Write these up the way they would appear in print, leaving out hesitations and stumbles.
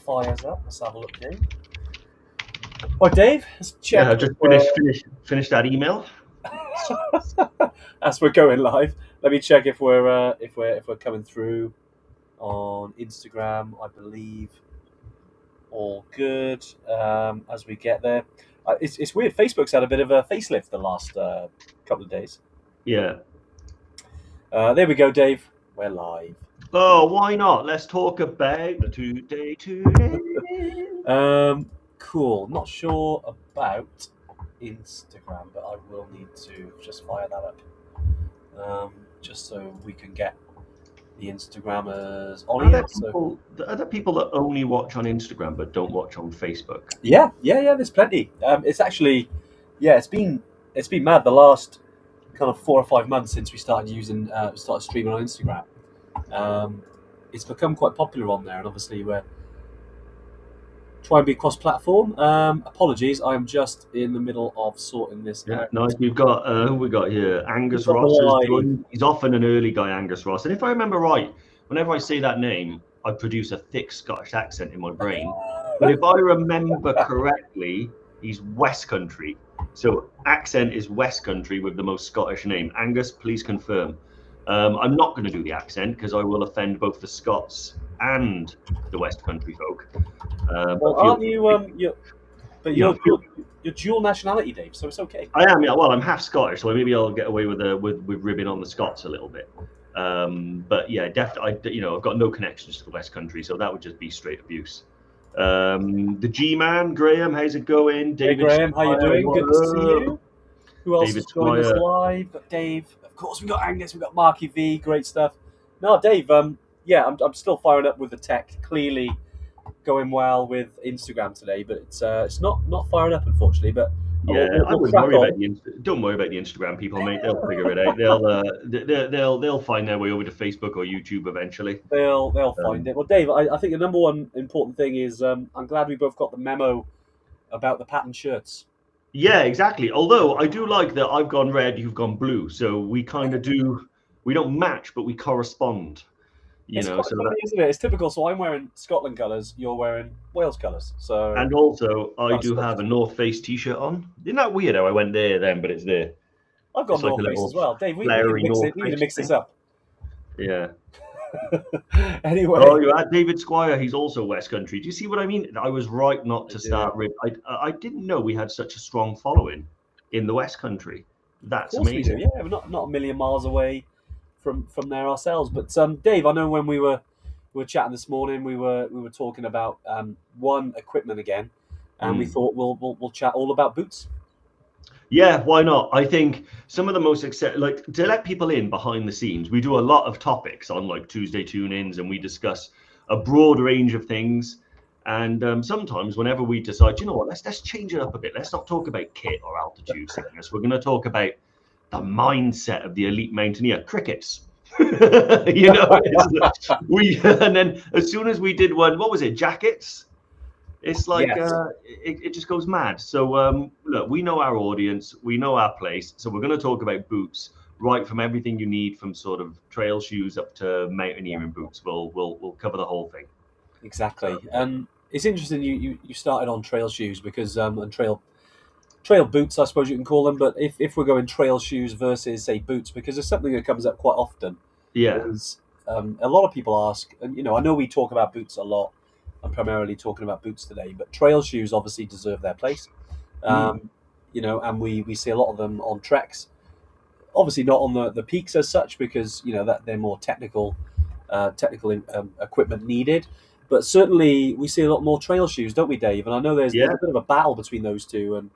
fires up. Let's have a look, Dave. Oh, Dave, let's check. Yeah, I just finished that email. As we're going live, let me check if we're coming through on Instagram. I believe all good. As we get there, it's weird. Facebook's had a bit of a facelift the last couple of days. Yeah. There we go, Dave. We're live. Oh, why not? Let's talk about the today. Cool. Not sure about Instagram, but I will need to just fire that up, just so we can get the Instagrammers on here. Are there people that only watch on Instagram but don't watch on Facebook? Yeah. There's plenty. It's actually, it's been mad the last kind of 4 or 5 months since we started streaming on Instagram. It's become quite popular on there, and obviously we're trying to be cross-platform. Apologies, I'm just in the middle of sorting this out. Nice. We've got who we got here? Angus Ross. He's often an early guy, Angus Ross. And if I remember right, whenever I say that name, I produce a thick Scottish accent in my brain. But if I remember correctly, he's West Country. So accent is West Country with the most Scottish name. Angus, please confirm. I'm not going to do the accent because I will offend both the Scots and the West Country folk. Well, aren't you? You're dual nationality, Dave, so it's okay. I am, yeah. Well, I'm half Scottish, so maybe I'll get away with ribbing on the Scots a little bit. But yeah, definitely, I've got no connections to the West Country, so that would just be straight abuse. The G-Man, Graham, how's it going? David, hey Graham, how you doing? Good to see you. Who else is joining us live? Dave, of course. We got Angus, we got Marky V, great stuff. No, Dave. I'm still firing up with the tech. Clearly going well with Instagram today, but it's not firing up, unfortunately. But yeah, I wouldn't worry about don't worry about the Instagram people, mate. They'll figure it out. They'll find their way over to Facebook or YouTube eventually. They'll find it. Well, Dave, I think the number one important thing is I'm glad we both got the memo about the patterned shirts. Yeah, exactly. Although I do like that I've gone red, you've gone blue, so we kind of do. We don't match, but we correspond. It's funny, isn't it? It's typical. So I'm wearing Scotland colours, you're wearing Wales colours. So and also I do have a North Face T-shirt on. Isn't that weird? How I went there then, but it's there. I've got North Face as well, Dave. We need to mix this up. Yeah. Anyway. Oh, you had David Squire. He's also West Country. Do you see what I mean? I was right not to start with. I didn't know we had such a strong following in the West Country. That's amazing. Yeah, we're not a million miles away from there ourselves. But Dave, I know when we were chatting this morning, we were talking about one equipment again, and we thought we'll chat all about boots. Yeah, why not? I think some of the most like to let people in behind the scenes. We do a lot of topics on like Tuesday tune-ins, and we discuss a broad range of things. And sometimes, whenever we decide, you know what, let's change it up a bit. Let's not talk about kit or altitude sickness. We're going to talk about the mindset of the elite mountaineer, crickets. And then as soon as we did one, what was it, jackets? It's like it just goes mad. So look, we know our audience, we know our place. So we're going to talk about boots, right from everything you need, from sort of trail shoes up to mountaineering boots. We'll cover the whole thing. Exactly. It's interesting you started on trail shoes because and trail boots, I suppose you can call them. But if we're going trail shoes versus say boots, because there's something that comes up quite often. Yeah. A lot of people ask, and I know we talk about boots a lot. I'm primarily talking about boots today, but trail shoes obviously deserve their place. And we see a lot of them on treks. Obviously not on the peaks as such, because that they're more technical equipment needed. But certainly we see a lot more trail shoes, don't we, Dave? And I know there's a bit of a battle between those two, and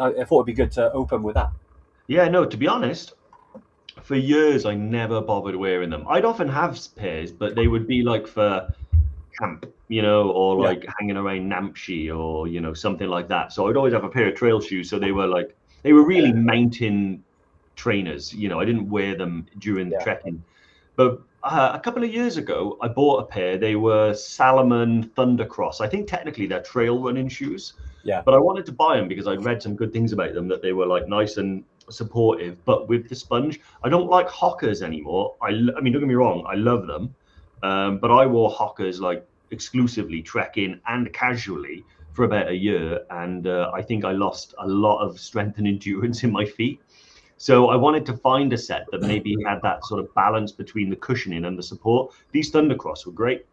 I thought it'd be good to open with that. Yeah, no, to be honest, for years I never bothered wearing them. I'd often have pairs, but they would be like for camp, or like hanging around Nampshi or, something like that. So I'd always have a pair of trail shoes. So they were really mountain trainers. I didn't wear them during the trekking. But a couple of years ago, I bought a pair. They were Salomon Thundercross. I think technically they're trail running shoes. Yeah. But I wanted to buy them because I'd read some good things about them, that they were like nice and supportive. But with the sponge, I don't like Hokas anymore. I mean, don't get me wrong, I love them. But I wore Hokas like exclusively trekking and casually for about a year, and I think I lost a lot of strength and endurance in my feet. So I wanted to find a set that maybe had that sort of balance between the cushioning and the support. These Thundercross were great.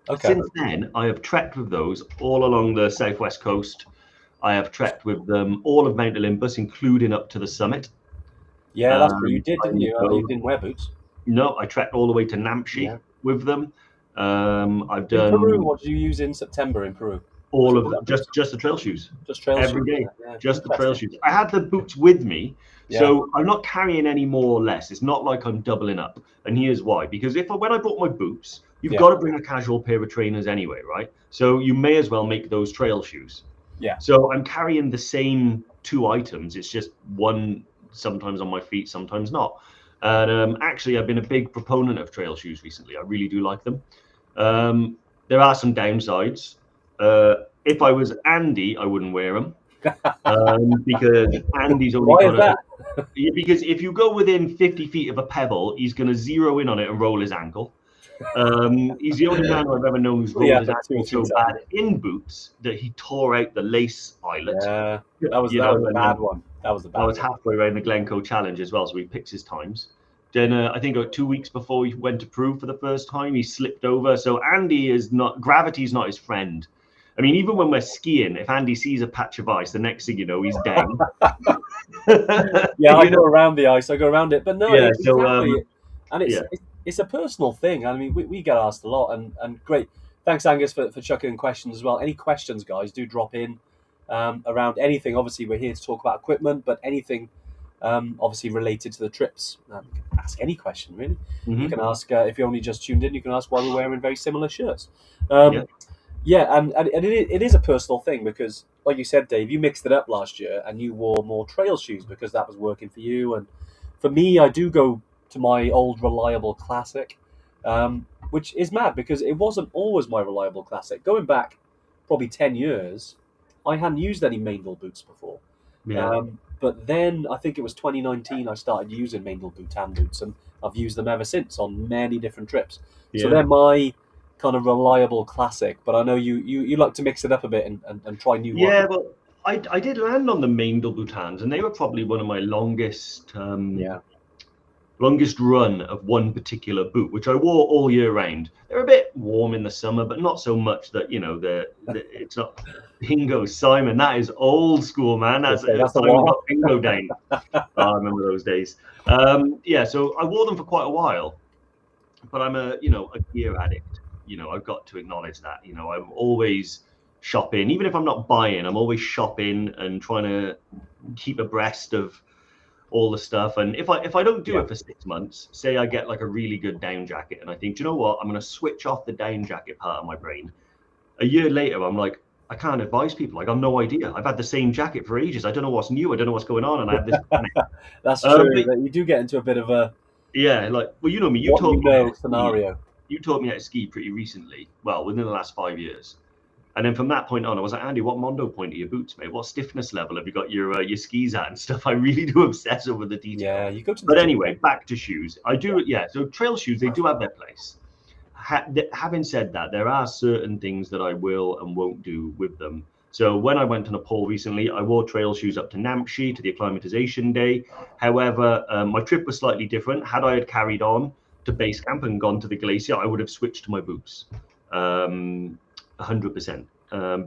Okay. Since then, I have trekked with those all along the southwest coast. I have trekked with them all of Mount Olympus, including up to the summit. Yeah, that's what you did, didn't you? You So, didn't wear boots. no, I trekked all the way to Namche Yeah. with them. I've In Peru, done what did you use in September in Peru? all Was of that just the trail shoes just trail every shoes? day. Yeah, Just the trail interesting. shoes. I had the boots with me, Yeah. so I'm not carrying any more or less. It's not like I'm doubling up. And here's why: because when I bought my boots, you've Yeah. got to bring a casual pair of trainers anyway, right? So you may as well make those trail shoes. Yeah. So I'm carrying the same two items. It's just one sometimes on my feet, sometimes not. And actually, I've been a big proponent of trail shoes recently. I really do like them. There are some downsides. If I was Andy, I wouldn't wear them because Andy's only Why got is that? because if you go within 50 feet of a pebble, he's going to zero in on it and roll his ankle. He's the only man I've ever known who's rolled Yeah, his but ankle so 2 bad in boots that he tore out the lace eyelet. Yeah, that was You that know, was a and bad then one. That was a I bad was one. halfway around the Glencoe Challenge as well, so he picks his times. Then I think 2 weeks before he went to Peru for the first time, he slipped over. So Andy is not, gravity's not his friend. I mean, even when we're skiing, if Andy sees a patch of ice, the next thing you know, he's down. Yeah, I You go know? around the ice. I go around it, but no, Yeah, exactly. And yeah. it's a personal thing. I mean, we get asked a lot, and great. Thanks, Angus, for chucking in questions as well. Any questions, guys, do drop in around anything. Obviously, we're here to talk about equipment, but anything obviously related to the trips. You can ask any question, really. You can ask, if you only just tuned in, you can ask why we're wearing very similar shirts. Yeah, and it is a personal thing because, like you said, Dave, you mixed it up last year and you wore more trail shoes because that was working for you. And for me, I do go to my old reliable classic, which is mad because it wasn't always my reliable classic. Going back probably 10 years, I hadn't used any Maindel boots before. Yeah. But then I think it was 2019 I started using Maindel Bhutan boots, and I've used them ever since on many different trips. So they're my kind of reliable classic. But I know you like to mix it up a bit and try new ones. Yeah, well, I did land on the Maindel Bhutans, and they were probably one of my longest run of one particular boot, which I wore all year round. They're a bit warm in the summer, but not so much that, you know, it's not bingo, Simon. That is old school, man. That's a Simon while. got bingo down. I remember those days. Yeah, so I wore them for quite a while, but I'm a gear addict. You know, I've got to acknowledge that. You know, I'm always shopping, even if I'm not buying, I'm always shopping and trying to keep abreast of all the stuff. And if I don't do it for 6 months, say I get like a really good down jacket and I think, do you know what, I'm going to switch off the down jacket part of my brain. A year later, I'm like, I can't advise people. Like, I've no idea. I've had the same jacket for ages. I don't know what's new. I don't know what's going on. And I have this panic. That's true. But you do get into a bit of a like, well, you know me. You scenario. You taught me how to ski pretty recently. Well, within the last 5 years. And then from that point on, I was like, Andy, what Mondo point are your boots, mate? What stiffness level have you got your skis at and stuff? I really do obsess over the detail. Yeah, you go to. But anyway, back to shoes. I do, yeah. So trail shoes, they do have their place. Having said that, there are certain things that I will and won't do with them. So when I went to Nepal recently, I wore trail shoes up to Namche to the acclimatization day. However, my trip was slightly different. Had I had carried on to base camp and gone to the glacier, I would have switched to my boots. 100%,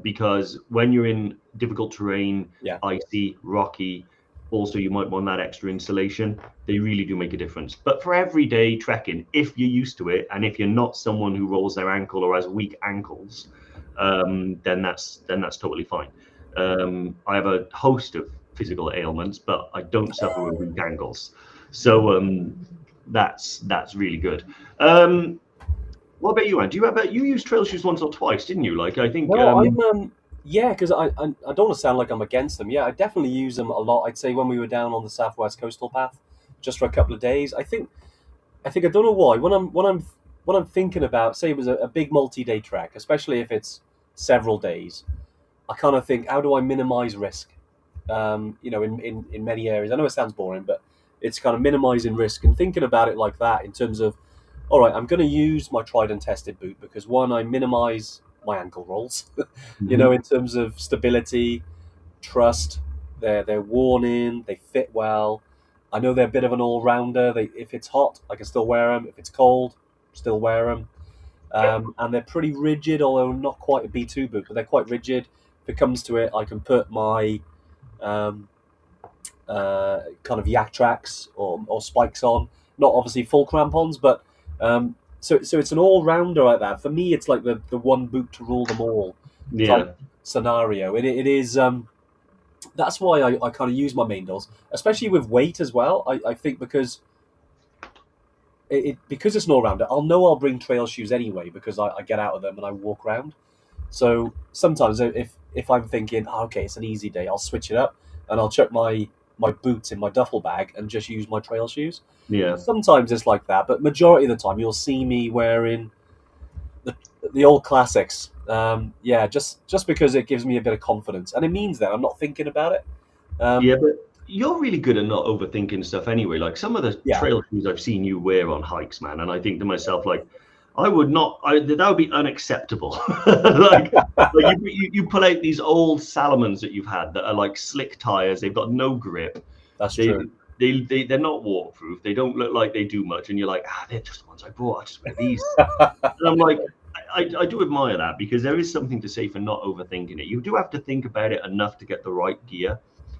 because when you're in difficult terrain, icy, rocky, also you might want that extra insulation. They really do make a difference. But for everyday trekking, if you're used to it and if you're not someone who rolls their ankle or has weak ankles, then that's totally fine. I have a host of physical ailments, but I don't suffer with weak ankles, so that's really good. What about you, Anne? You used trail shoes once or twice, didn't you? Like, I think. No, yeah, because I don't want to sound like I'm against them. Yeah, I definitely use them a lot. I'd say when we were down on the Southwest Coastal Path, just for a couple of days. I think I don't know why. When I'm thinking about, say it was a big multi-day trek, especially if it's several days, I kind of think, how do I minimize risk? You know, in many areas. I know it sounds boring, but it's kind of minimizing risk and thinking about it like that in terms of all right, I'm going to use my tried and tested boot because one, I minimize my ankle rolls, Hmm. in terms of stability, trust. They're worn in, they fit well. I know they're a bit of an all rounder. If it's hot, I can still wear them. If it's cold, still wear them. And they're pretty rigid, although not quite a B2 boot, but they're quite rigid. If it comes to it, I can put my um, kind of yak tracks or spikes on. Not obviously full crampons, but so it's an all rounder like that. For me, it's like the one boot to rule them all type Yeah. scenario. It is. That's why I kind of use my main doors, especially with weight as well. I think because because it's an all rounder, I'll bring trail shoes anyway because I get out of them and I walk around. So sometimes if I'm thinking, oh, okay, it's an easy day, I'll switch it up and I'll chuck my boots in my duffel bag and just use my trail shoes. Yeah. Sometimes it's like that, but majority of the time you'll see me wearing the the old classics. Yeah, just because it gives me a bit of confidence, and it means that I'm not thinking about it. Yeah, Um, but you're really good at not overthinking stuff anyway. Like some of the yeah, trail shoes I've seen you wear on hikes, man, and I think to myself, like, I would not. That would be unacceptable. Like you pull out these old Salomons that you've had that are like slick tires. They've got no grip. that's They true. they're not waterproof. They don't look like they do much, and you're like, they're just the ones I bought. I just wear these. And I'm like, I do admire that because there is something to say for not overthinking it. You do have to think about it enough to get the right gear.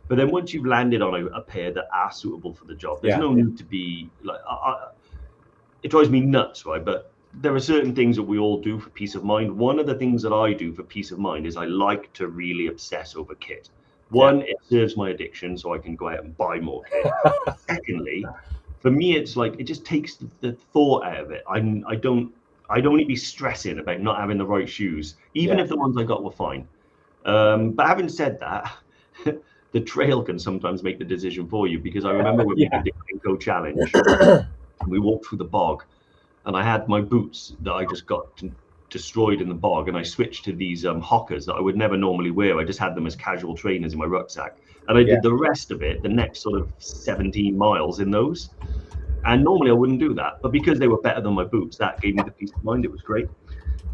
But then once you've landed on a pair that are suitable for the job, there's Yeah, no need to be like, it drives me nuts, right? But there are certain things that we all do for peace of mind. One of the things that I do for peace of mind is I like to really obsess over kit. yeah, One, it serves my addiction so I can go out and buy more kit. Secondly, for me, it's like it just takes the thought out of it. I don't need to be stressing about not having the right shoes, even yeah, if the ones I got were fine. But having said that, the trail can sometimes make the decision for you because I remember when we yeah, did the Glencoe challenge, we walked through the bog, and I had my boots that I just got destroyed in the bog, and I switched to these Hockers that I would never normally wear. I just had them as casual trainers in my rucksack, and I yeah. did the rest of it, the next sort of 17 miles in those. And normally I wouldn't do that, but because they were better than my boots, that gave me the peace of mind. It was great.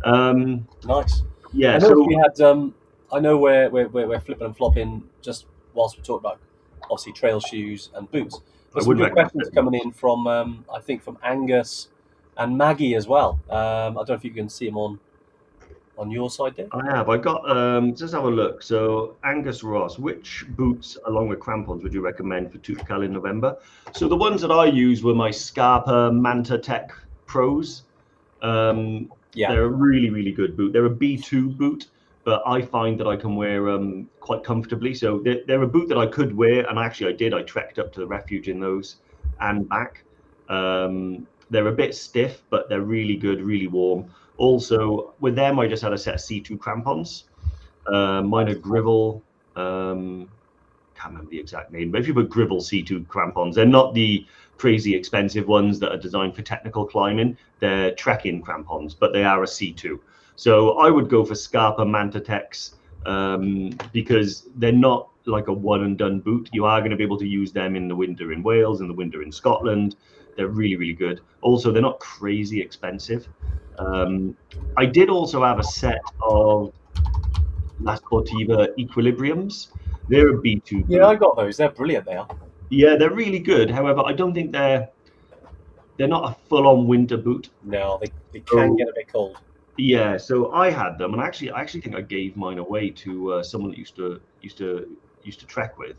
Um, Nice. yeah, I know if so we had. I know we're flipping and flopping just whilst we talk about obviously trail shoes and boots. I But some wouldn't good recommend questions it. coming in from I think from Angus and Maggie as well. I don't know if you can see them on your side there. I have. I got just have a look. So Angus Ross, which boots along with crampons would you recommend for Tutkal in November? So the ones that I used were my Scarpa Manta Tech Pros. Yeah, They're a really, really good boot. They're a B2 boot, but I find that I can wear quite comfortably. So they're a boot that I could wear, and actually I did. I trekked up to the refuge in those and back. They're a bit stiff, but they're really good, really warm. Also, with them, I just had a set of C2 crampons. Mine are Grivel. Can't remember the exact name, but if you put Grivel C2 crampons, they're not the crazy expensive ones that are designed for technical climbing. They're trekking crampons, but they are a C2. So I would go for Scarpa Mantatex because they're not like a one and done boot. You are going to be able to use them in the winter in Wales, in the winter in Scotland. They're really, really good. Also, they're not crazy expensive. I did also have a set of La Sportiva Equilibriums. They're a B2 yeah, I boot. got those. They're brilliant. They are. Yeah, they're really good. However, I don't think they're not a full-on winter boot. No, they can So get a bit cold. yeah, so I had them, and I actually think I gave mine away to someone that used to trek with,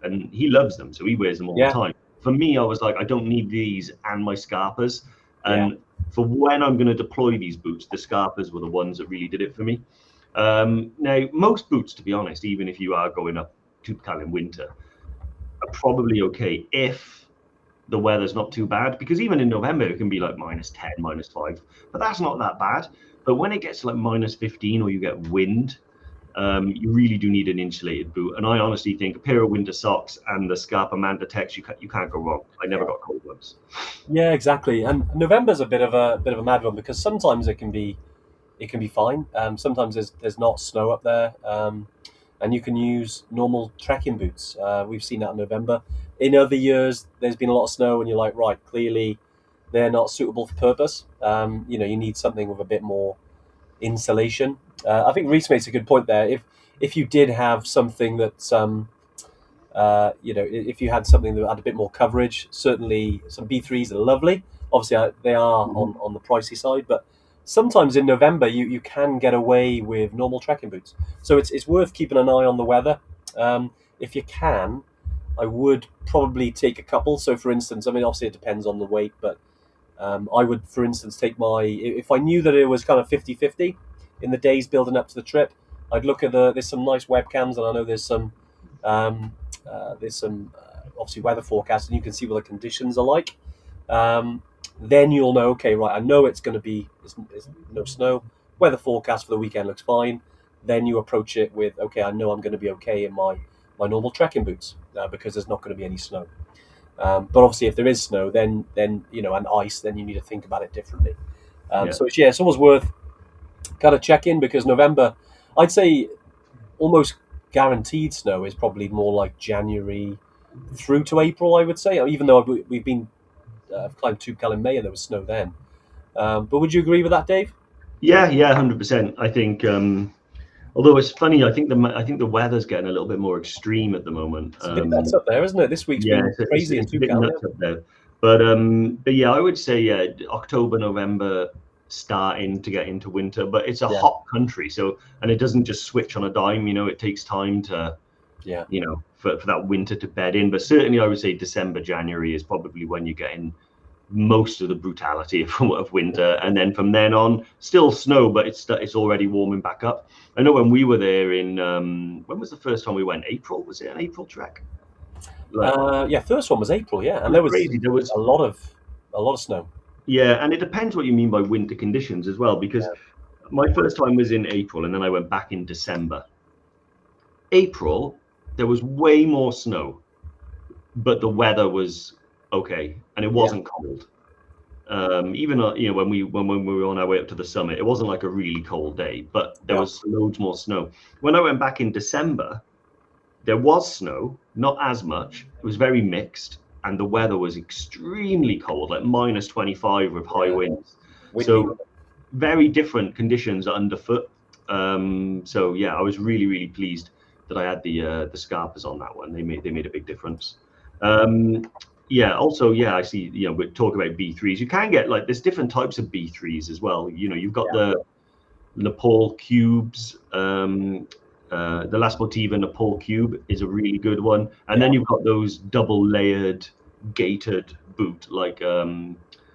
and he loves them, so he wears them all the Yeah, time. For me, I was like, I don't need these and my Scarpas, yeah, and for when I'm going to deploy these boots, the Scarpas were the ones that really did it for me. Now, most boots, to be honest, even if you are going up to Cal in winter, are probably okay if the weather's not too bad, because even in November it can be like -10, -5, but that's not that bad. But when it gets to like -15 or you get wind, you really do need an insulated boot. And I honestly think a pair of winter socks and the Scarpa Manta Tex, you can't go wrong. I never yeah, got cold ones. yeah, exactly. And November's a bit of a mad one because sometimes it can be fine. Sometimes there's not snow up there, and you can use normal trekking boots. We've seen that in November. In other years, there's been a lot of snow, and you're like, right, clearly they're not suitable for purpose. You know, you need something with a bit more insulation. I think Reese makes a good point there. If you did have something that's you know, if you had something that had a bit more coverage, certainly some B3s are lovely. Obviously, they are on the pricey side, but sometimes in November you can get away with normal trekking boots. So it's worth keeping an eye on the weather. If you can, I would probably take a couple. So for instance, I mean, obviously it depends on the weight, but I would, for instance, take if I knew that it was kind of 50-50 in the days building up to the trip, I'd look at there's some nice webcams, and I know there's some obviously weather forecasts, and you can see what the conditions are like. Then you'll know, okay, right, I know it's going to be it's no snow. Weather forecast for the weekend looks fine. Then you approach it with, okay, I know I'm going to be okay in my normal trekking boots because there's not going to be any snow. But obviously, if there is snow, then you know, and ice, then you need to think about it differently. So it's always worth kind of checking, because November, I'd say, almost guaranteed snow is probably more like January through to April. I would say, even though we've been climbed Toubkal in May and there was snow then. But would you agree with that, Dave? Yeah, 100%. I think, although it's funny, I think the weather's getting a little bit more extreme at the moment. It's a bit nuts up there, isn't it? This week's been crazy in It's a bit Toubkal. nuts up there. But yeah, I would say October, November, starting to get into winter, but it's a hot country, so, and it doesn't just switch on a dime. You know, it takes time to, you know, for that winter to bed in. But certainly, I would say December, January is probably when you're getting most of the brutality of winter, and then from then on, still snow, but it's already warming back up. I know when we were there in when was the first time we went? April? Was it an April trek? Yeah, first one was April. Yeah, and there was crazy. There was a lot of snow. Yeah, and it depends what you mean by winter conditions as well, because my first time was in April, and then I went back in December. April, there was way more snow, but the weather was okay, and it wasn't cold. Even you know, when we were on our way up to the summit, it wasn't like a really cold day, but there was loads more snow. When I went back in December, there was snow, not as much. It was very mixed, and the weather was extremely cold, like -25 with high winds. So very different conditions underfoot. So yeah, I was really pleased that I had the Scarpas on that one. They made a big difference. Yeah, also, yeah, I see, you know, we talk about B3s. You can get, like, there's different types of B3s as well. You know, you've got the Nepal Cubes. The La Sportiva Nepal Cube is a really good one. And then you've got those double layered gaitered boot, like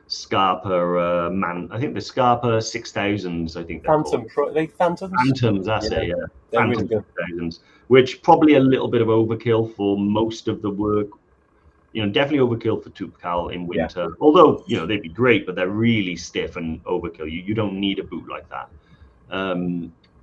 Scarpa, I think the Scarpa 6000s, I think they're Phantom called. Phantoms? Phantoms, that's it, yeah. Phantom 6000s, which probably a little bit of overkill for most of the work. You know, definitely overkill for Toubkal in winter. Although, you know, they'd be great, but they're really stiff and overkill. You don't need a boot like that.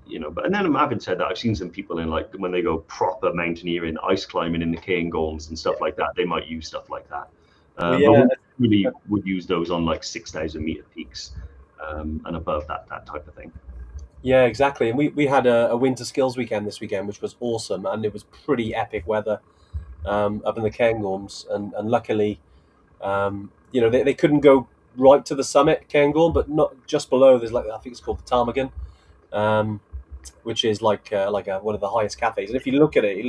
You know, but, and then having said that, I've seen some people in, like, when they go proper mountaineering, ice climbing in the Cairngorms and stuff like that, they might use stuff like that. But we really would use those on like 6,000 meter peaks and above, that type of thing. Yeah, exactly. And we had a winter skills weekend this weekend, which was awesome, and it was pretty epic weather up in the Cairngorms, and luckily, you know, they couldn't go right to the summit, Cairngorm, but not just below. There's, like, I think it's called the Ptarmigan, which is like one of the highest cafes. And if you look at it, it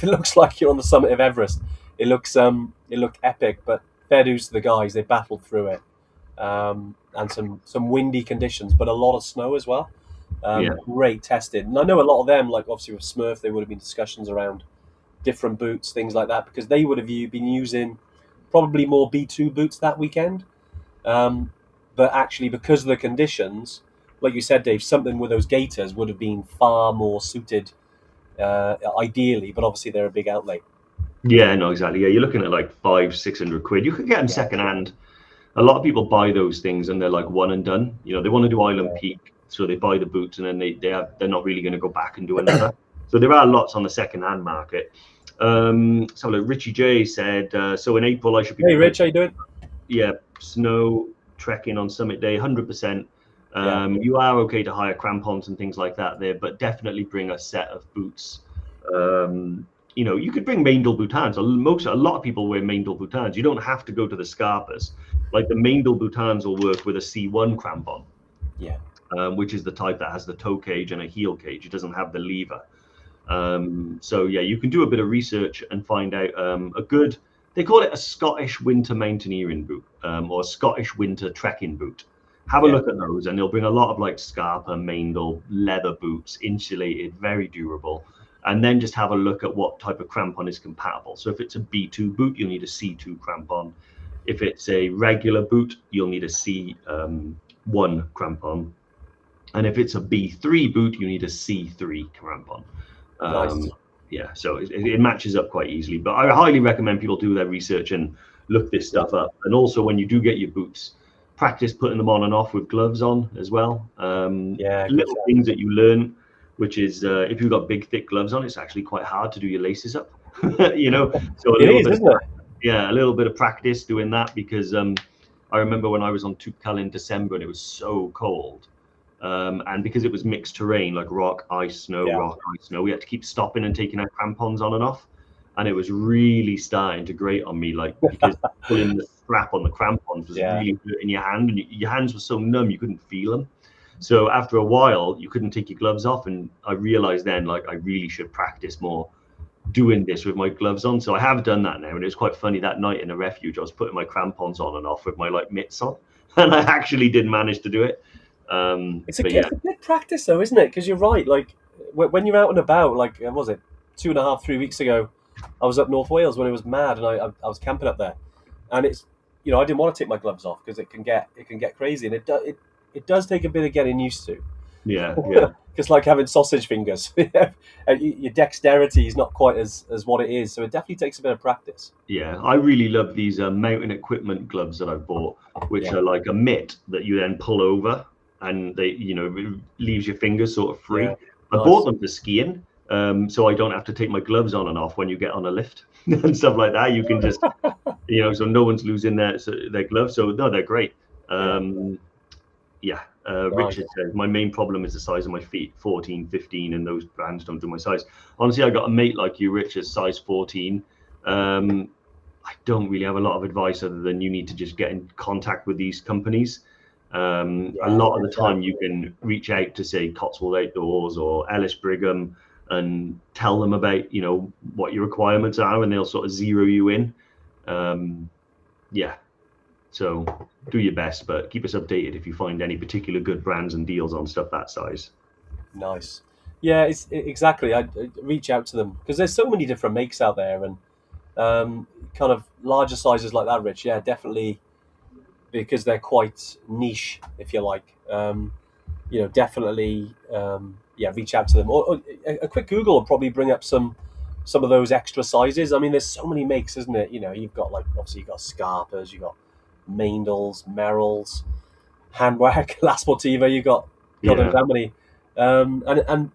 looks like you're on the summit of Everest. It looked epic, but fair dues to the guys. They battled through it, and some windy conditions, but a lot of snow as well. Great tested. And I know a lot of them, like obviously with Smurf, there would have been discussions around different boots, things like that, because they would have been using probably more B2 boots that weekend. But actually, because of the conditions, like you said, Dave, something with those gaiters would have been far more suited, ideally, but obviously they're a big outlay. Yeah, no, exactly. Yeah, you're looking at like 500-600 quid. You could get them secondhand. A lot of people buy those things and they're like one and done. You know, they want to do Island Peak, so they buy the boots and then they're not really going to go back and do another. So there are lots on the secondhand market. So like Richie J said, so in April I should be. Hey, Rich, how you doing? Yeah, snow trekking on Summit Day, 100%. You are okay to hire crampons and things like that there, but definitely bring a set of boots. you know, you could bring Maindel Boutans. A lot of people wear Maindel Boutans. You don't have to go to the Scarpas. Like the Maindel Boutans will work with a C1 crampon, Yeah. Which is the type that has the toe cage and a heel cage. It doesn't have the lever. So yeah, you can do a bit of research and find out a good. They call it a Scottish winter mountaineering boot, or a Scottish winter trekking boot. Have a look at those, and they'll bring a lot of like Scarpa, Maindel, leather boots, insulated, very durable. And then just have a look at what type of crampon is compatible. So if it's a B2 boot, you'll need a C2 crampon. If it's a regular boot, you'll need a C1 crampon. And if it's a B3 boot, you need a C3 crampon. Nice. Yeah, so it matches up quite easily. But I highly recommend people do their research and look this stuff up. And also, when you do get your boots, practice putting them on and off with gloves on as well. Little things that you learn, which is if you've got big, thick gloves on, it's actually quite hard to do your laces up. You know, so a little bit of practice doing that, because I remember when I was on Toubkal in December and it was so cold. And because it was mixed terrain, like rock, ice, snow, rock, ice, snow, we had to keep stopping and taking our crampons on and off. And it was really starting to grate on me, like, because pulling the strap on the crampons was really hurting your hand, and your hands were so numb you couldn't feel them. So after a while, you couldn't take your gloves off, and I realized then, like, I really should practice more doing this with my gloves on. So I have done that now, and it was quite funny. That night in the refuge, I was putting my crampons on and off with my like mitts on, and I actually did manage to do it. It's a good practice, though, isn't it? Because you're right. Like when you're out and about, like what was it 2.5, 3 weeks ago? I was up North Wales when it was mad, and I was camping up there, and it's, you know, I didn't want to take my gloves off because it can get crazy, and it does take a bit of getting used to. Yeah. Just like having sausage fingers, your dexterity is not quite as what it is, so it definitely takes a bit of practice. Yeah, I really love these mountain equipment gloves that I've bought, which are like a mitt that you then pull over, and they, you know, it leaves your fingers sort of free. I bought them for skiing, so I don't have to take my gloves on and off when you get on a lift and stuff like that. You can just, you know, so no one's losing their gloves. So no, they're great. Richard says, my main problem is the size of my feet, 14, 15, and those brands don't do my size. Honestly, I got a mate like you, Richard, size 14. I don't really have a lot of advice other than you need to just get in contact with these companies. A lot of the time you can reach out to, say, Cotswold Outdoors or Ellis Brigham and tell them about, you know, what your requirements are, and they'll sort of zero you in. So do your best, but keep us updated if you find any particular good brands and deals on stuff that size. Nice. Yeah, exactly. I reach out to them because there's so many different makes out there, and kind of larger sizes like that, Rich. Yeah, definitely, because they're quite niche, if you like. You know, definitely, reach out to them. Or a quick Google will probably bring up some of those extra sizes. I mean, there's so many makes, isn't it? You know, you've got, like, obviously you've got Scarpas, you've got Maindels, Merrells, Handwag, La Sportiva. You got how many? And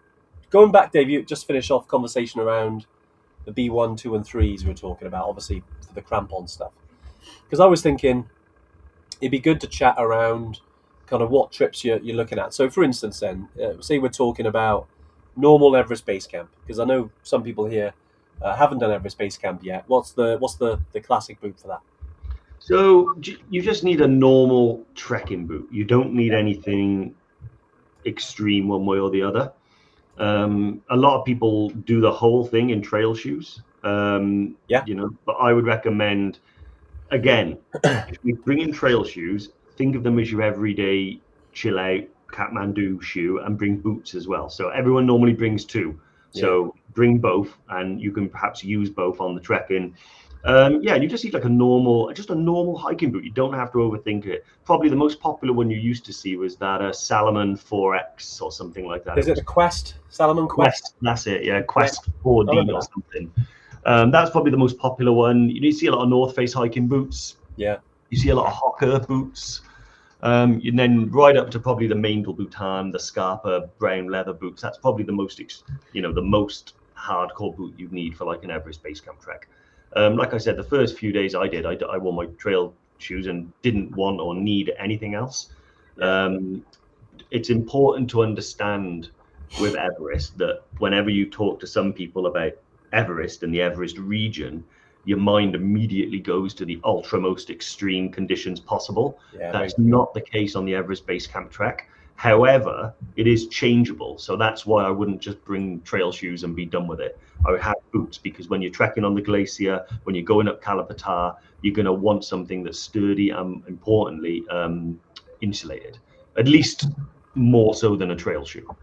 going back, Dave, you just finished off conversation around the B1, 2, and 3s we were talking about, obviously for the crampon stuff. Because I was thinking it'd be good to chat around kind of what trips you're looking at. So, for instance, then say we're talking about normal Everest Base Camp, because I know some people here haven't done Everest Base Camp yet. What's the classic boot for that? So you just need a normal trekking boot. You don't need anything extreme one way or the other. A lot of people do the whole thing in trail shoes. You know, but I would recommend, again, if you bring in trail shoes, think of them as your everyday chill out Kathmandu shoe, and bring boots as well. So everyone normally brings two. So bring both, and you can perhaps use both on the trekking. And you just need like a normal hiking boot. You don't have to overthink it. Probably the most popular one you used to see was that Salomon 4X or something like that. Is it the Quest? Salomon Quest? That's it, yeah. Quest 4D or something. That's probably the most popular one. You see a lot of North Face hiking boots. Yeah. You see a lot of Hoka boots. And then right up to probably the Maindel Boutan, the Scarpa brown leather boots. That's probably the most, the most hardcore boot you need for like an Everest Base Camp trek. Like I said, the first few days I wore my trail shoes and didn't want or need anything else. It's important to understand with Everest that whenever you talk to some people about Everest and the Everest region, your mind immediately goes to the ultra most extreme conditions possible. Yeah, That's not the case on the Everest Base Camp trek. However, it is changeable. So that's why I wouldn't just bring trail shoes and be done with it. I would have boots, because when you're trekking on the glacier, when you're going up Kalapatar, you're going to want something that's sturdy and, importantly, insulated, at least more so than a trail shoe.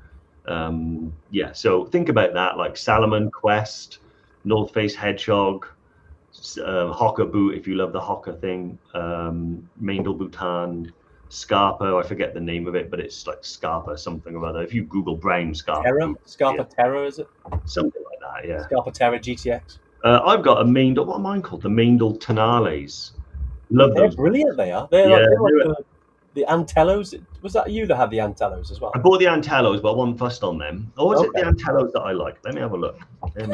Yeah, so think about that, like Salomon, Quest, North Face Hedgehog, Hoka boot if you love the Hoka thing, Maindel Bhutan, Scarpa, I forget the name of it, but it's like Scarpa something or other. If you Google brown Scarpa Terra, boot, Scarpa Terra, is it? Something like that, yeah. Scarpa Terra GTX. I've got a Maindel, what am I called? The Maindel Tonales. Love They're those. brilliant, they are. They're Yeah, like the Antellos. Was that you that had the Antellos as well? I bought the Antellos, but I wasn't fussed on them. Or was it the Okay. Antellos that I like? Let me have a look. I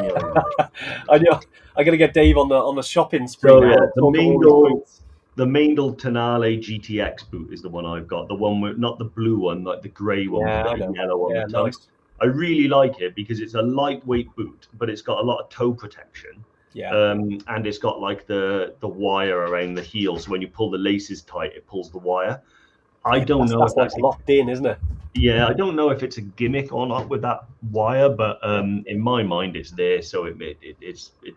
know. I'm gonna get Dave on the shopping spree So now. yeah, Talk of all these boots. the Maindel Tonale GTX boot is the one I've got. The one with, not the blue one, like the grey one Yeah, I with the know. yellow on Yeah, the toe. nice. I really like it because it's a lightweight boot, but it's got a lot of toe protection. Yeah. And it's got like the wire around the heel, so when you pull the laces tight, it pulls the wire. I don't know if That's like locked in, isn't it? Yeah, I don't know if it's a gimmick or not with that wire, but in my mind, it's there, so it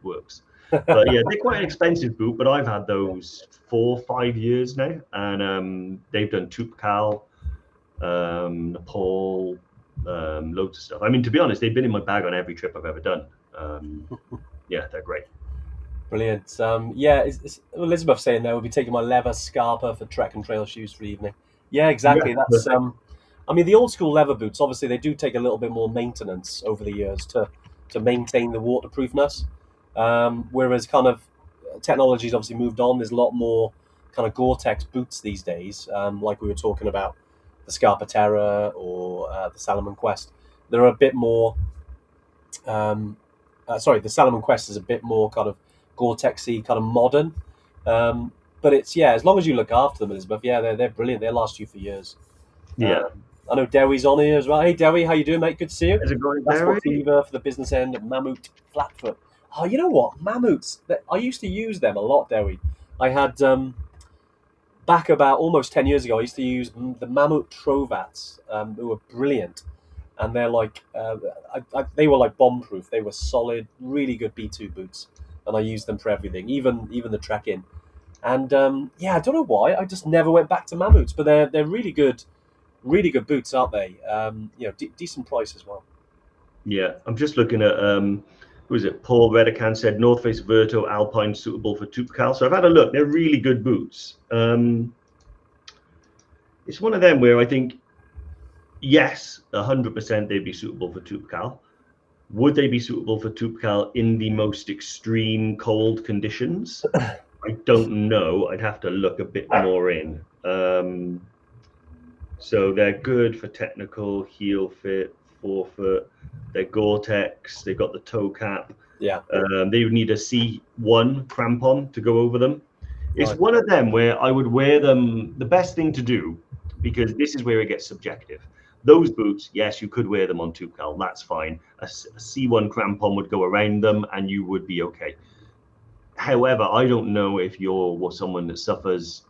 works. But yeah, they're quite an expensive boot, but I've had those 4 or 5 years now, and they've done Toubkal, Nepal, loads of stuff. I mean, to be honest, they've been in my bag on every trip I've ever done. Yeah, they're great. Brilliant. Yeah, Elizabeth saying there, we'll be taking my leather Scarpa for trek and trail shoes for the evening. Yeah, exactly. Yeah, That's I mean, the old school leather boots, obviously, they do take a little bit more maintenance over the years to maintain the waterproofness. Whereas kind of technology's obviously moved on. There's a lot more kind of Gore-Tex boots these days, like we were talking about the Scarpa Terra or the Salomon Quest. They're a bit more. The Salomon Quest is a bit more kind of Gore-Texy, kind of modern. But it's, yeah, as long as you look after them, Elizabeth, yeah, they're brilliant. They last you for years. Yeah. I know Dewi's on here as well. Hey, Dewi, how you doing, mate? Good to see you. Is it going, That's Dewi? what Fever for the business end of Mammut Flatfoot. Oh, you know what? Mammoths. I used to use them a lot, Dewi. I had, back about almost 10 years ago, I used to use the Mammut Trovats, who were brilliant. And they're like, they were like bomb-proof. They were solid, really good B2 boots. And I used them for everything, even the trekking. And yeah, I don't know why. I just never went back to Mammuts, but they're really good boots, aren't they? Decent price as well. Yeah, I'm just looking at who is it? Paul Redican said North Face Verto Alpine suitable for Toubkal. So I've had a look. They're really good boots. It's one of them where I think, yes, 100% they'd be suitable for Toubkal. Would they be suitable for Toubkal in the most extreme cold conditions? I don't know. I'd have to look a bit more in. So they're good for technical, heel fit, forefoot. They're Gore-Tex. They've got the toe cap. Yeah. They would need a C1 crampon to go over them. It's one of them where I would wear them. The best thing to do, because this is where it gets subjective. Those boots, yes, you could wear them on Toubkal. That's fine. A C1 crampon would go around them and you would be okay. However, I don't know if you're someone that suffers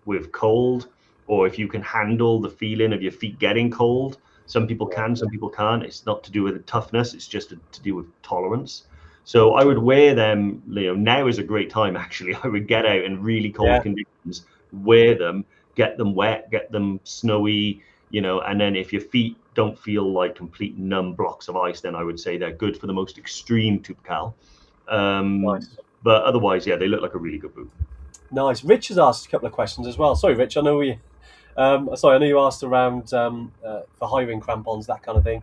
with cold or if you can handle the feeling of your feet getting cold. Some people can, some people can't. It's not to do with toughness. It's just to do with tolerance. So I would wear them, now is a great time, actually. I would get out in really cold conditions, wear them, get them wet, get them snowy, and then if your feet don't feel like complete numb blocks of ice, then I would say they're good for the most extreme Toubkal. Nice. But otherwise, yeah, they look like a really good boot. Nice. Rich has asked a couple of questions as well. Sorry, Rich, I know you asked around for hiring crampons, that kind of thing.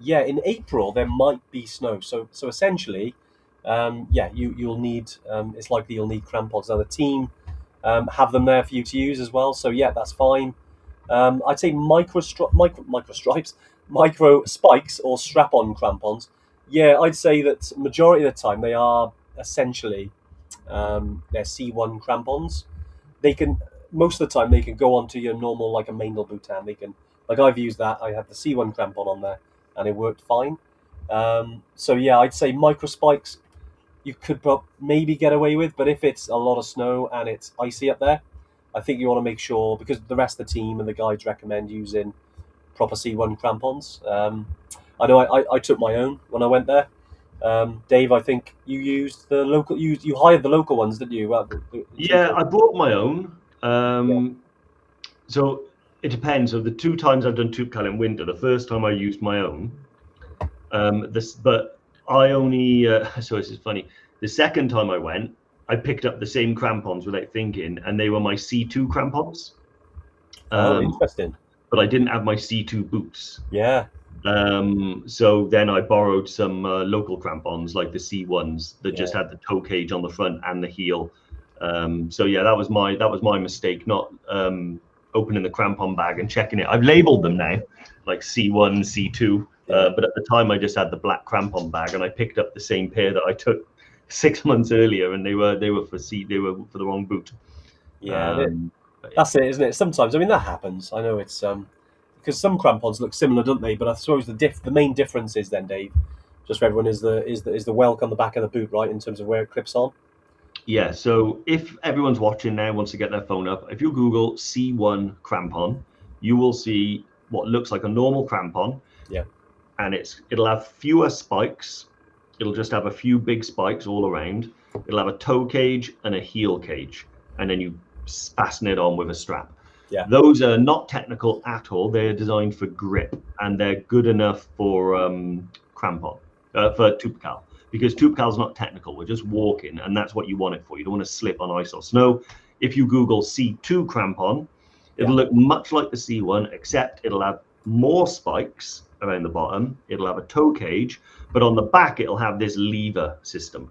Yeah, in April there might be snow. So essentially, you'll need. It's likely you'll need crampons. Now the team have them there for you to use as well. So yeah, that's fine. I'd say micro stripes, micro spikes, or strap-on crampons. Yeah, I'd say that majority of the time they are essentially they're C1 crampons. They can, most of the time they can go onto your normal, like a Maindel Bhutan. They can, like I've used that. I had the C1 crampon on there and it worked fine. So yeah, I'd say micro spikes you could maybe get away with, but if it's a lot of snow and it's icy up there, I think you want to make sure, because the rest of the team and the guides recommend using proper C1 crampons. I know I took my own when I went there. Dave, I think you used the local. You hired the local ones, didn't you? Yeah, I brought my own. Yeah. So it depends. So the 2 times I've done Toubkal in winter, the first time I used my own. But I only. So this is funny. The second time I went, I picked up the same crampons without thinking, and they were my C2 crampons. Oh, interesting. But I didn't have my C2 boots. Yeah. So then I borrowed some local crampons, like the C1s that just Yeah. had the toe cage on the front and the heel. So yeah, that was my mistake, not opening the crampon bag and checking it. I've labeled them now, like C1, C2. Yeah. But at the time, I just had the black crampon bag, and I picked up the same pair that I took 6 months earlier, and they were for the wrong boot. Yeah. But yeah. That's it, isn't it? Sometimes, I mean, that happens. I know it's because some crampons look similar, don't they? But I suppose the main difference is then, Dave, just for everyone, is the whelk on the back of the boot, right? In terms of where it clips on. Yeah, so if everyone's watching now wants to get their phone up, if you Google C1 crampon, you will see what looks like a normal crampon. Yeah. And it'll have fewer spikes. It'll just have a few big spikes all around. It'll have a toe cage and a heel cage, and then you fasten it on with a strap. Yeah. Those are not technical at all. They're designed for grip, and they're good enough for crampon, for Toubkal. Because Toubkal's not technical, we're just walking, and that's what you want it for. You don't want to slip on ice or snow. If you Google C2 crampon, it'll look much like the C1, except it'll have more spikes around the bottom. It'll have a toe cage, but on the back, it'll have this lever system.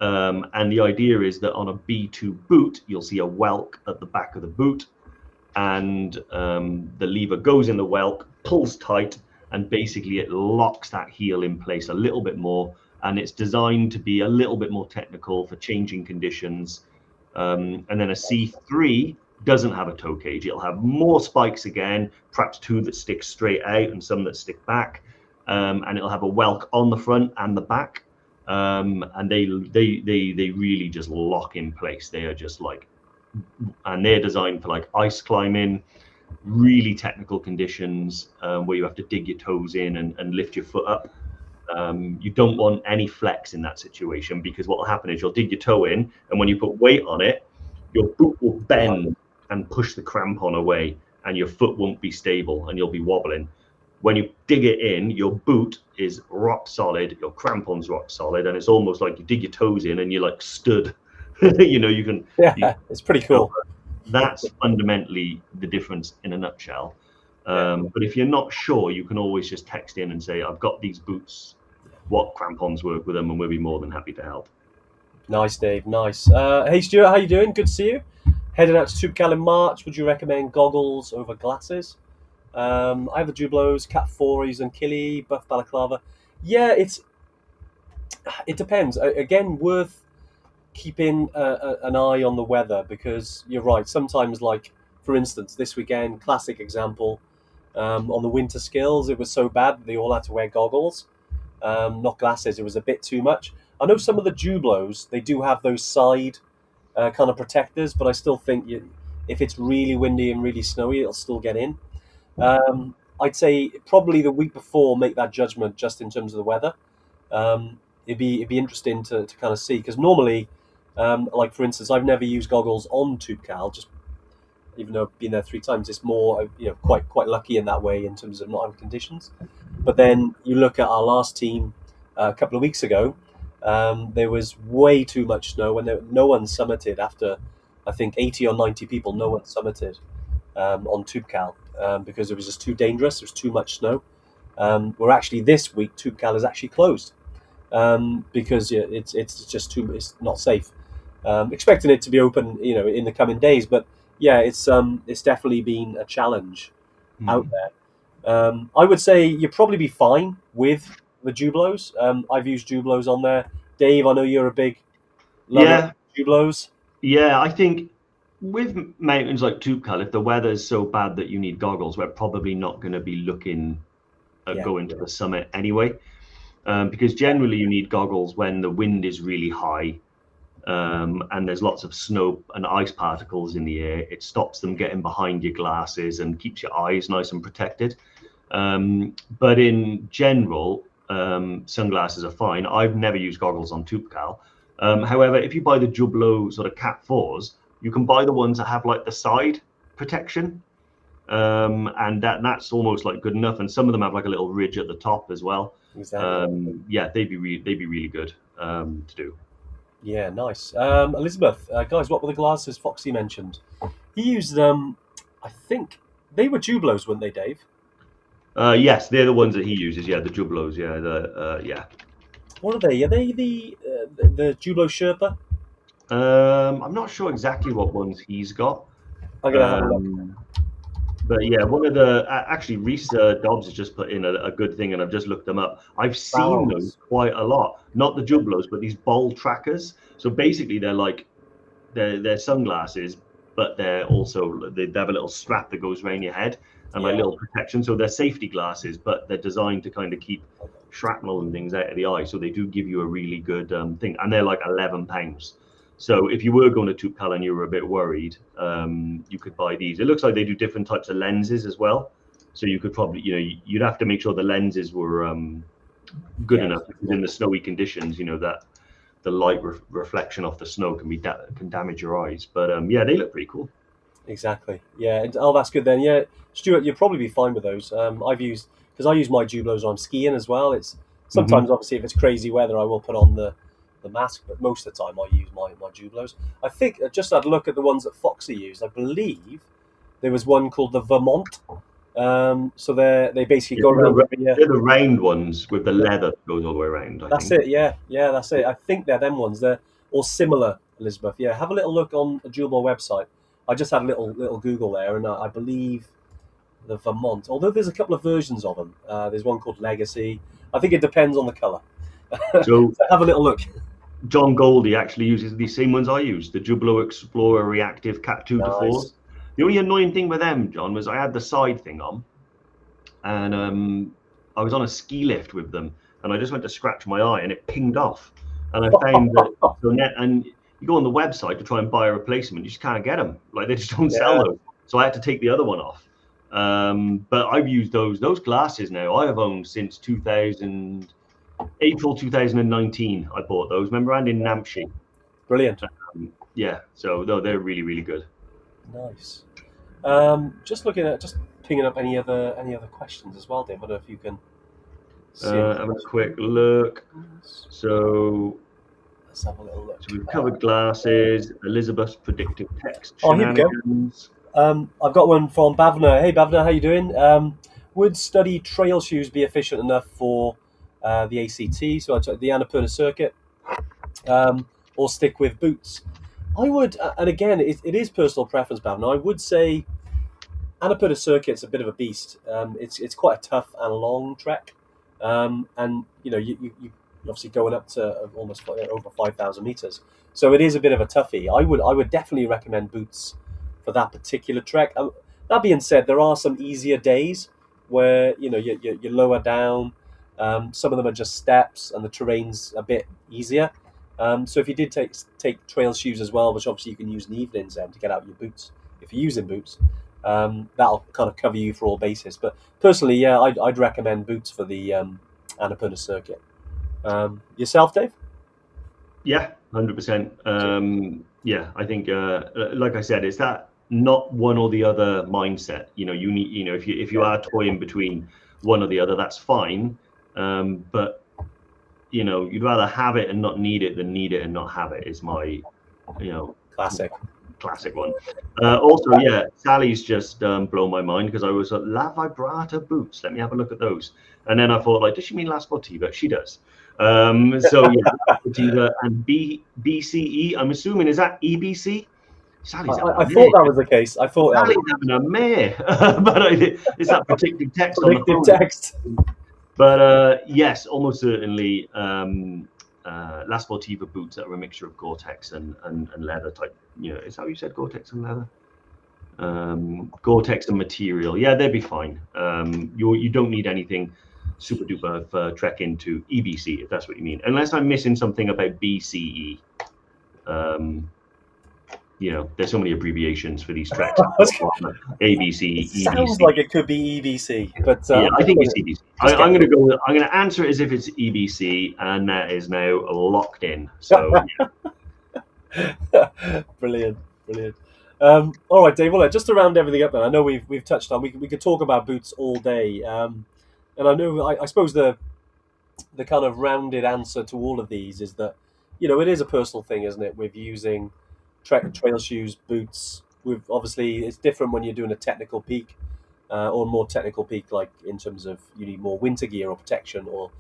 And the idea is that on a B2 boot, you'll see a whelk at the back of the boot, and the lever goes in the whelk, pulls tight, and basically it locks that heel in place a little bit more. And it's designed to be a little bit more technical for changing conditions. And then a C3 doesn't have a toe cage. It'll have more spikes again, perhaps 2 that stick straight out and some that stick back. And it'll have a whelk on the front and the back. And they really just lock in place. They are just like, and they're designed for like ice climbing, really technical conditions where you have to dig your toes in and lift your foot up. You don't want any flex in that situation, because what will happen is you'll dig your toe in, and when you put weight on it, your boot will bend and push the crampon away, and your foot won't be stable and you'll be wobbling. When you dig it in, your boot is rock solid, your crampon's rock solid, and it's almost like you dig your toes in and you're like stood. You can. Yeah, it's pretty cool. That's fundamentally the difference in a nutshell. But if you're not sure, you can always just text in and say, I've got these boots, what crampons work with them, and we'll be more than happy to help. Nice, Dave. Nice. Hey, Stuart, how you doing? Good to see you. Heading out to Toubkal in March. Would you recommend goggles over glasses? I have the Jublos, Cat 4s and Kili, Buff Balaclava. Yeah, it depends. Again, worth keeping an eye on the weather, because you're right. Sometimes, like, for instance, this weekend, classic example, on the winter skills, it was so bad that they all had to wear goggles, not glasses. It was a bit too much. I know some of the Jublos, they do have those side kind of protectors, but I still think if it's really windy and really snowy, it'll still get in. I'd say probably the week before, make that judgment just in terms of the weather. It'd be interesting to kind of see, because normally, like for instance, I've never used goggles on Toubkal, just even though I've been there 3 times. It's more, quite lucky in that way in terms of not having conditions. But then you look at our last team a couple of weeks ago, there was way too much snow when no one summited after, I think, 80 or 90 people. No one summited on Toubkal because it was just too dangerous. There was too much snow. We're actually, this week, Toubkal is actually closed because it's not safe. Expecting it to be open, in the coming days, but yeah, it's definitely been a challenge out there. I would say you'll probably be fine with the Jublos. I've used Jublos on there. Dave, I know you're a big lover of Jublos. Yeah, I think with mountains like Toubkal, if the weather is so bad that you need goggles, we're probably not going to be looking at going to the summit anyway. because generally you need goggles when the wind is really high, and there's lots of snow and ice particles in the air. It stops them getting behind your glasses and keeps your eyes nice and protected. But in general, sunglasses are fine. I've never used goggles on Toupcal. However, if you buy the Jublo sort of Cat 4s, you can buy the ones that have like the side protection, and that's almost like good enough. And some of them have like a little ridge at the top as well. Exactly. Yeah, they'd be really good to do. Yeah, nice. Elizabeth, guys, what were the glasses Foxy mentioned? He used them. I think they were Jublos, weren't they, Dave? Yes, they're the ones that he uses. Yeah, the Jublos. Yeah, yeah. What are they? Are they the Jublo Sherpa? I'm not sure exactly what ones he's got. I'm gonna have a look. But yeah, one of the actually Reese Dobbs has just put in a good thing, and I've just looked them up. I've seen those quite a lot. Not the Jublos, but these ball trackers. So basically, they're like they're sunglasses, but they're also they have a little strap that goes around your head and like little protection. So they're safety glasses, but they're designed to kind of keep shrapnel and things out of the eye. So they do give you a really good thing, and they're like £11. So if you were going to Toupcal and you were a bit worried, you could buy these. It looks like they do different types of lenses as well. So you could probably, you'd have to make sure the lenses were good enough, because in the snowy conditions, that the light reflection off the snow can damage your eyes. But yeah, they look pretty cool. Exactly. Yeah. Oh, that's good then. Yeah, Stuart, you'll probably be fine with those. Because I use my Jublos when I'm skiing as well. It's sometimes obviously if it's crazy weather, I will put on the mask, but most of the time I use my Jublos. I think I just had a look at the ones that Foxy used. I believe there was one called the Vermont. So they basically go around. They're the round ones with the leather that goes all the way around. That's it. Yeah, that's it. I think they're them ones. They're all similar, Elizabeth. Yeah, have a little look on the Jublo website. I just had a little Google there, and I believe the Vermont. Although there's a couple of versions of them. There's one called Legacy. I think it depends on the color. So have a little look. John Goldie actually uses the same ones I use, the Jublo Explorer Reactive Cat 2 to 4. The only annoying thing with them, John, was I had the side thing on, and I was on a ski lift with them, and I just went to scratch my eye, and it pinged off. And I found that, and you go on the website to try and buy a replacement, you just can't get them. Like, they just don't sell those. So I had to take the other one off. But I've used those glasses now. I have owned since April 2019. I bought those. Remember, and in Namche. Brilliant. Yeah. So no, they're really, really good. Nice. Just picking up any other questions as well, Dave. I don't know if you can. Have a quick look. So let's have a little look. So we've covered glasses. Elizabeth's predictive text. Oh, here we go. I've got one from Bavna. Hey, Bavna, how you doing? Would study trail shoes be efficient enough for the ACT? So I took the Annapurna circuit, or stick with boots. I would, and again, it is personal preference, Bavna. I would say Annapurna circuit's a bit of a beast. It's quite a tough and long trek, and you obviously going up to almost over 5,000 meters. So it is a bit of a toughie. I would definitely recommend boots for that particular trek. That being said, there are some easier days where you're lower down. Some of them are just steps, and the terrain's a bit easier. So if you did take trail shoes as well, which obviously you can use in the evenings then to get out your boots, if you're using boots, that'll kind of cover you for all bases. But personally, yeah, I'd recommend boots for the Annapurna circuit. Yourself, Dave? Yeah, 100%. Yeah, I think, like I said, it's that not one or the other mindset. You need, if you are toying between one or the other, that's fine. But you'd rather have it and not need it than need it and not have it, is my, classic one. Also, yeah, Sally's just blown my mind, because I was at La Vibrata boots. Let me have a look at those. And then I thought, like, does she mean La Sportiva? She does. So yeah, La Sportiva and BCE. I'm assuming, is that EBC? Sally's I thought that was the case. I thought Sally's having a mare, but it's that predictive text on the phone. Text. But yes, almost certainly La Sportiva boots that are a mixture of Gore-Tex and leather type. Is that how you said, Gore-Tex and leather? Gore-Tex and material. Yeah, they'd be fine. You don't need anything super duper for trekking to EBC, if that's what you mean. Unless I'm missing something about BCE. You know, there's so many abbreviations for these treks. ABC, It sounds EBC. like it could be EBC, but Yeah, I think it's EBC. just I'm going to answer it as if it's EBC, and that is now locked in. So brilliant. All right, Dave. Well, just to round everything up, then I know we've touched on. We could talk about boots all day, and I know I suppose the kind of rounded answer to all of these is that, you know, it is a personal thing, isn't it? With using trail shoes, boots. With obviously it's different when you're doing a technical peak, or more technical peak, like in terms of you need more winter gear or protection or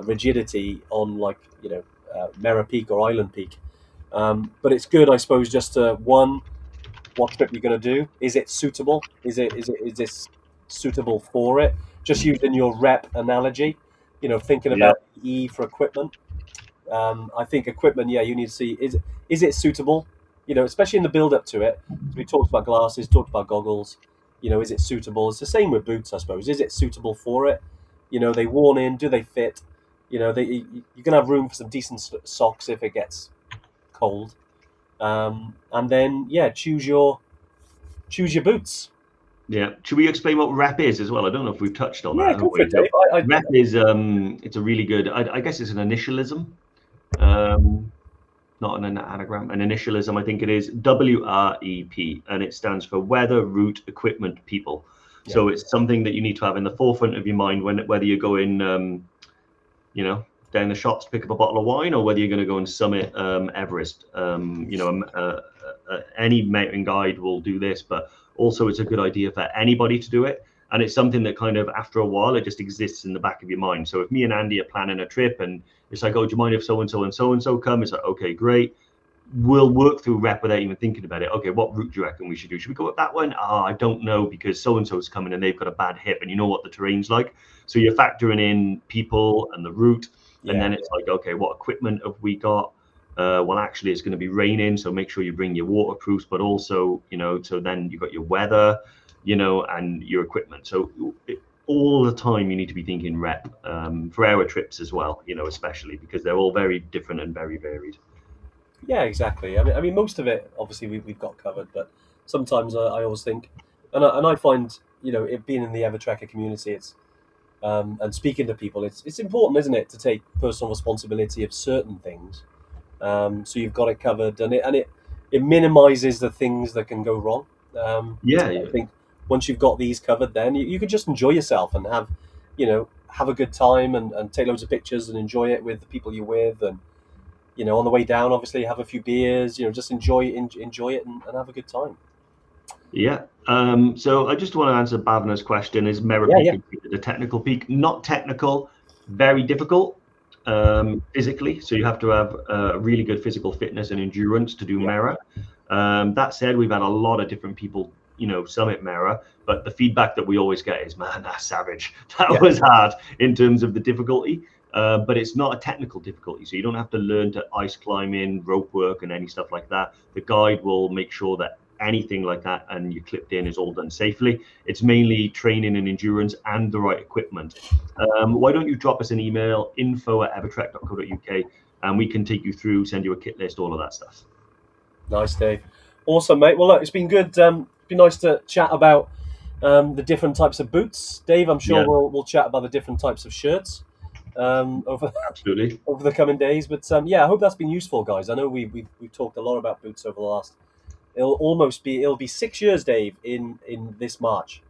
rigidity on, like, you know, Mera Peak or Island Peak. But it's good, I suppose, just to what trip you're going to do. Is it suitable? Is this suitable for it? Just using your rep analogy, you know, thinking about E for equipment. I think equipment, yeah, you need to see is it suitable? You know, especially in the build up to it. We talked about glasses, talked about goggles. You know, is it suitable? It's the same with boots, I suppose. Is it suitable for it? You know, they worn in? Do they fit? You know, you're gonna have room for some decent socks if it gets cold. And then choose your boots. Yeah. Should we explain what rep is as well? I don't know if we've touched on that. Yeah, go for it, Dave. Rep is it's a really good. I guess it's an initialism. Not an anagram, an initialism. I think it is WREP, and it stands for Weather Route Equipment People. Yeah. So it's something that you need to have in the forefront of your mind whether you're going, you know, down the shops to pick up a bottle of wine, or whether you're going to go and summit Everest. You know, any mountain guide will do this, but also it's a good idea for anybody to do it. And it's something that kind of, after a while, it just exists in the back of your mind. So if me and Andy are planning a trip and it's like, oh, do you mind if so-and-so and so-and-so come? It's like, okay, great. We'll work through rep without even thinking about it. Okay, what route do you reckon we should do? Should we go with that one? I don't know, because so-and-so's coming and they've got a bad hip, and you know what the terrain's like. So you're factoring in people and the route. And then it's like, okay, what equipment have we got? Well, actually, it's going to be raining, so make sure you bring your waterproofs, but also, you know, so then you've got your weather, you know, and your equipment. So all the time you need to be thinking rep for our trips as well, you know, especially because they're all very different and very varied. Yeah, exactly. I mean, most of it obviously we've got covered, but sometimes I always think, and I find, you know, it being in the Evertrekker community, it's and speaking to people, it's important, isn't it, to take personal responsibility of certain things. So you've got it covered, and it minimizes the things that can go wrong. I think once you've got these covered, then you can just enjoy yourself and have a good time and take loads of pictures and enjoy it with the people you're with, and, you know, on the way down, obviously have a few beers, you know, just enjoy it and have a good time. Yeah. So I just want to answer Bhavna's question. Is Mera Peak the technical peak? Not technical, very difficult physically. So you have to have really good physical fitness and endurance to do Mera. That said, we've had a lot of different people, you know, summit Mera, but the feedback that we always get is, man, that's savage. That was hard in terms of the difficulty. But it's not a technical difficulty. So you don't have to learn to ice climbing, rope work, and any stuff like that. The guide will make sure that anything like that and you clipped in is all done safely. It's mainly training and endurance and the right equipment. Why don't you drop us an email, info@evertrek.co.uk, and we can take you through, send you a kit list, all of that stuff. Nice, Dave. Awesome, mate. Well, look, it's been good. It's been nice to chat about the different types of boots. Dave, I'm sure we'll chat about the different types of shirts over the coming days. But I hope that's been useful, guys. I know we've talked a lot about boots over the last. It'll be 6 years, Dave, in this March.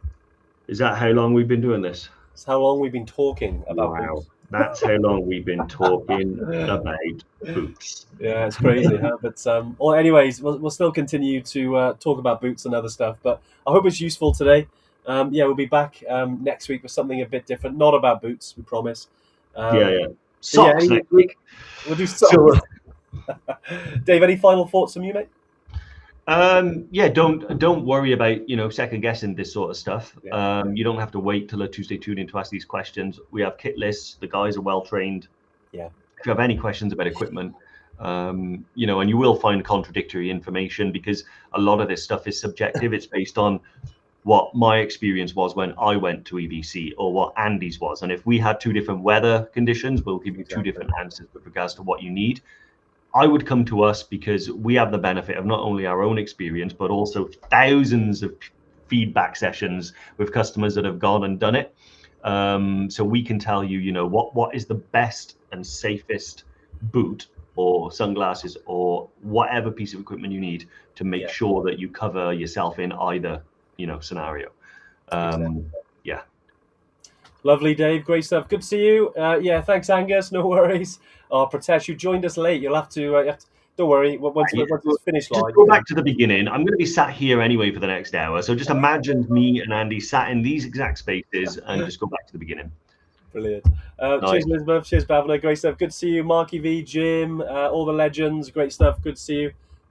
Is that how long we've been doing this? It's how long we've been talking about boots. That's how long we've been talking about boots. Yeah, it's crazy, huh? But anyways, we'll still continue to talk about boots and other stuff. But I hope it's useful today. We'll be back next week with something a bit different, not about boots, we promise. Socks next week. We'll do socks. Dave, any final thoughts from you, mate? Don't worry about, you know, second guessing this sort of stuff. You don't have to wait till a Tuesday tune-in to ask these questions. We have kit lists. The guys are well trained. If you have any questions about equipment, you know, and you will find contradictory information because a lot of this stuff is subjective. It's based on what my experience was when I went to EBC or what Andy's was. And if we had two different weather conditions, we'll give you two different answers with regards to what you need. I would come to us because we have the benefit of not only our own experience, but also thousands of feedback sessions with customers that have gone and done it. So we can tell you, you know, what is the best and safest boot or sunglasses or whatever piece of equipment you need to make sure that you cover yourself in either, you know, scenario. Yeah. Lovely, Dave. Great stuff. Good to see you. Yeah, thanks, Angus. No worries. Pritesh, you joined us late. You'll have to. Don't worry. Once it's finished, just go back to the beginning. I'm going to be sat here anyway for the next hour. So just imagine me and Andy sat in these exact spaces and just go back to the beginning. Brilliant. Cheers, Elizabeth. Cheers, Bhavna. Great stuff. Good to see you, Marky V, Jim, all the legends. Great stuff. Good to see you.